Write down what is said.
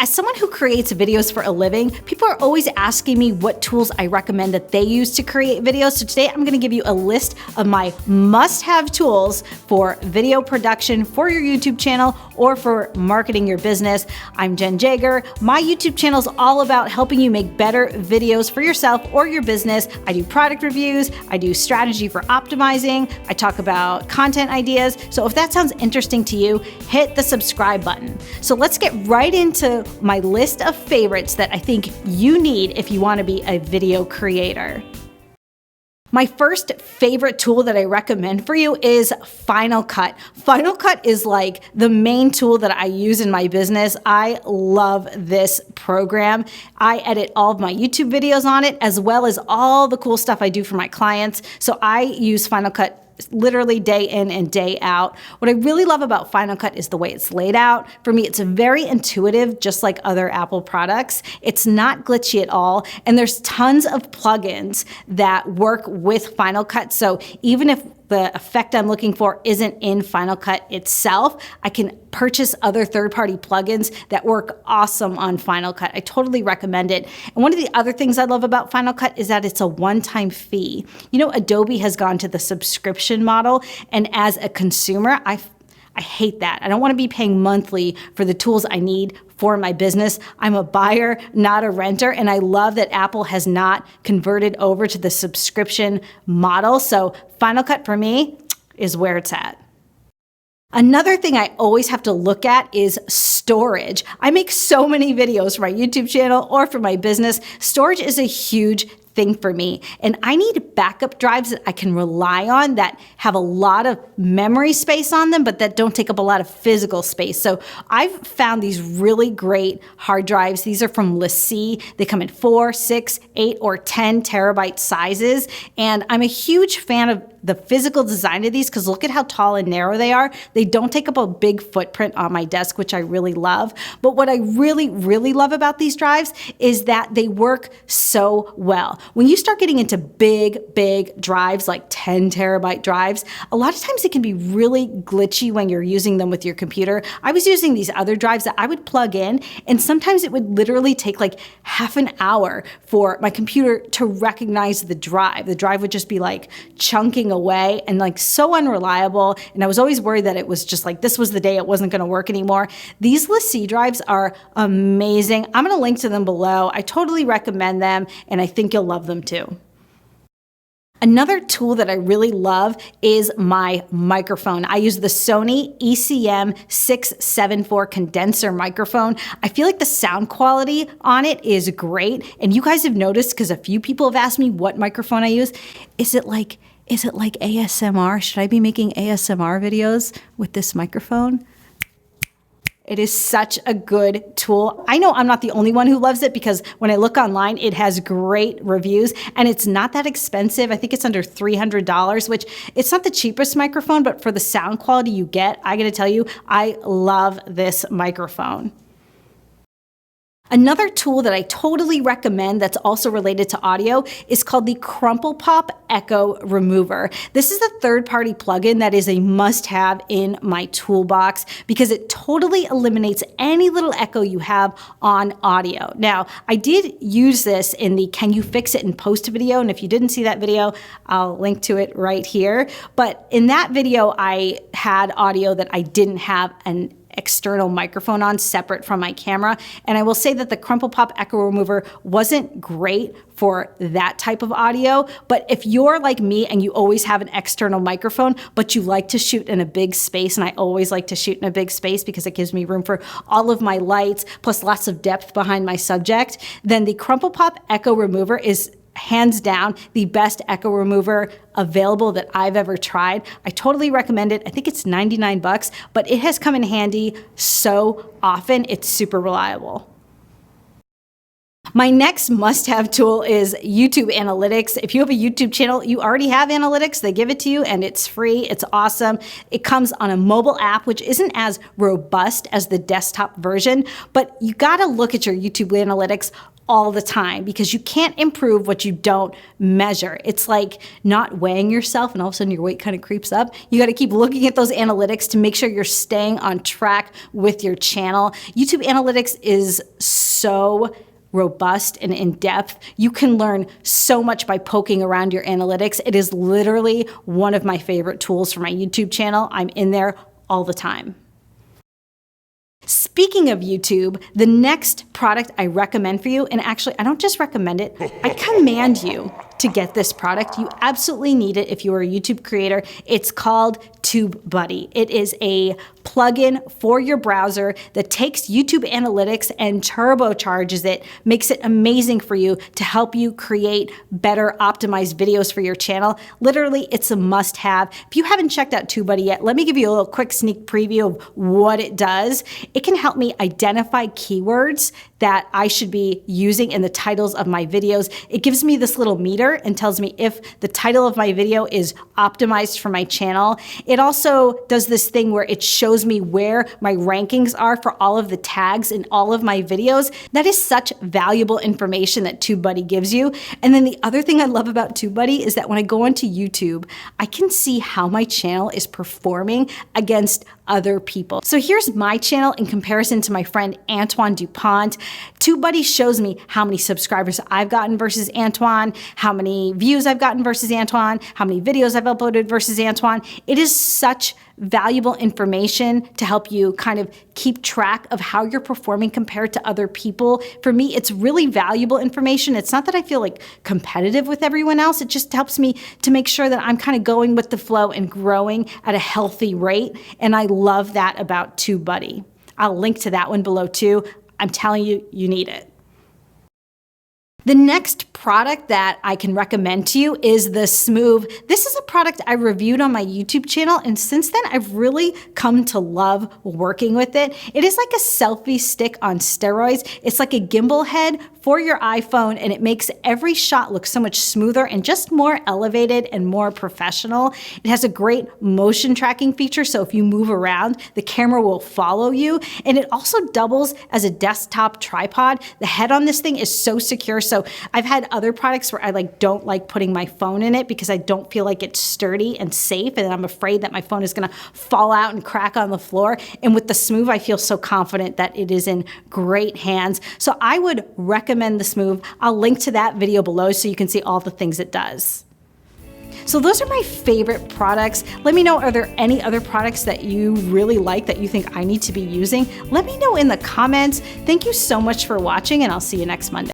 As someone who creates videos for a living, people are always asking me what tools I recommend that they use to create videos. So today I'm gonna give you a list of my must-have tools for video production for your YouTube channel or for marketing your business. I'm Jen Jager. My YouTube channel is all about helping you make better videos for yourself or your business. I do product reviews, I do strategy for optimizing, I talk about content ideas. So if that sounds interesting to you, hit the subscribe button. So let's get right into my list of favorites that I think you need if you want to be a video creator. My first favorite tool that I recommend for you is Final Cut. Final Cut is like the main tool that I use in my business. I love this program. I edit all of my YouTube videos on it, as well as all the cool stuff I do for my clients. So I use Final Cut literally day in and day out. What I really love about Final Cut is the way it's laid out. For me, it's very intuitive, just like other Apple products. It's not glitchy at all. And there's tons of plugins that work with Final Cut. So even if the effect I'm looking for isn't in Final Cut itself, I can purchase other third-party plugins that work awesome on Final Cut. I totally recommend it. And one of the other things I love about Final Cut is that it's a one-time fee. You know, Adobe has gone to the subscription model, and as a consumer, I hate that. I don't want to be paying monthly for the tools I need for my business. I'm a buyer, not a renter, and I love that Apple has not converted over to the subscription model. So Final Cut for me is where it's at. Another thing I always have to look at is storage. I make so many videos for my YouTube channel or for my business. Storage is a huge thing for me. And I need backup drives that I can rely on that have a lot of memory space on them, but that don't take up a lot of physical space. So I've found these really great hard drives. These are from LaCie. They come in 4, 6, 8, or 10 terabyte sizes. And I'm a huge fan of the physical design of these because look at how tall and narrow they are. They don't take up a big footprint on my desk, which I really love. But what I really, really love about these drives is that they work so well. When you start getting into big drives, like 10 terabyte drives, a lot of times it can be really glitchy when you're using them with your computer. I was using these other drives that I would plug in, and sometimes it would literally take like half an hour for my computer to recognize the drive. The drive would just be like chunking away and like so unreliable. And I was always worried that it was just like, this was the day it wasn't going to work anymore. These LaCie drives are amazing. I'm going to link to them below. I totally recommend them, and I think you'll love them too. Another tool that I really love is my microphone. I use the Sony ECM 674 condenser microphone. I feel like the sound quality on it is great. And you guys have noticed, because a few people have asked me what microphone I use. Is it like ASMR? Should I be making ASMR videos with this microphone? It is such a good tool. I know I'm not the only one who loves it because when I look online, it has great reviews and it's not that expensive. I think it's under $300, which it's not the cheapest microphone, but for the sound quality you get, I gotta tell you, I love this microphone. Another tool that I totally recommend that's also related to audio is called the Crumple Pop Echo Remover. This is a third-party plugin that is a must-have in my toolbox because it totally eliminates any little echo you have on audio. Now, I did use this in the Can You Fix It in Post video, and if you didn't see that video, I'll link to it right here. But in that video, I had audio that I didn't have an external microphone on separate from my camera. And I will say that the Crumple Pop Echo Remover wasn't great for that type of audio. But if you're like me and you always have an external microphone, but you like to shoot in a big space, and I always like to shoot in a big space because it gives me room for all of my lights, plus lots of depth behind my subject, then the Crumple Pop Echo Remover is hands down the best echo remover available that I've ever tried. I totally recommend it. I think it's 99 bucks, but it has come in handy so often. It's super reliable. My next must-have tool is YouTube Analytics. If you have a YouTube channel, you already have analytics. They give it to you and it's free. It's awesome. It comes on a mobile app, which isn't as robust as the desktop version, but you gotta look at your YouTube Analytics all the time because you can't improve what you don't measure. It's like not weighing yourself and all of a sudden your weight kind of creeps up. You got to keep looking at those analytics to make sure you're staying on track with your channel. YouTube analytics is so robust and in-depth. You can learn so much by poking around your analytics. It is literally one of my favorite tools for my YouTube channel. I'm in there all the time. Speaking of YouTube, the next product I recommend for you, and actually I don't just recommend it, I command you to get this product. You absolutely need it if you are a YouTube creator. It's called TubeBuddy. It is a plugin for your browser that takes YouTube analytics and turbocharges it, makes it amazing for you to help you create better optimized videos for your channel. Literally, it's a must-have. If you haven't checked out TubeBuddy yet, let me give you a little quick sneak preview of what it does. It can help me identify keywords that I should be using in the titles of my videos. It gives me this little meter and tells me if the title of my video is optimized for my channel. It also does this thing where it shows me where my rankings are for all of the tags in all of my videos. That is such valuable information that TubeBuddy gives you. And then the other thing I love about TubeBuddy is that when I go onto YouTube, I can see how my channel is performing against other people. So here's my channel in comparison to my friend Antoine DuPont. TubeBuddy shows me how many subscribers I've gotten versus Antoine, how many views I've gotten versus Antoine, how many videos I've uploaded versus Antoine. It is such valuable information to help you kind of keep track of how you're performing compared to other people. For me, it's really valuable information. It's not that I feel like competitive with everyone else. It just helps me to make sure that I'm kind of going with the flow and growing at a healthy rate. And I love that about TubeBuddy. I'll link to that one below too. I'm telling you, you need it. The next product that I can recommend to you is the Smove. This is a product I reviewed on my YouTube channel, and since then I've really come to love working with it. It is like a selfie stick on steroids. It's like a gimbal head for your iPhone, and it makes every shot look so much smoother and just more elevated and more professional. It has a great motion tracking feature, so if you move around, the camera will follow you, and it also doubles as a desktop tripod. The head on this thing is so secure. So I've had other products where I don't like putting my phone in it because I don't feel like it's sturdy and safe, and I'm afraid that my phone is gonna fall out and crack on the floor. And with the Smove, I feel so confident that it is in great hands. So I would recommend the Smove. I'll link to that video below so you can see all the things it does. So those are my favorite products. Let me know, are there any other products that you really like that you think I need to be using? Let me know in the comments. Thank you so much for watching, and I'll see you next Monday.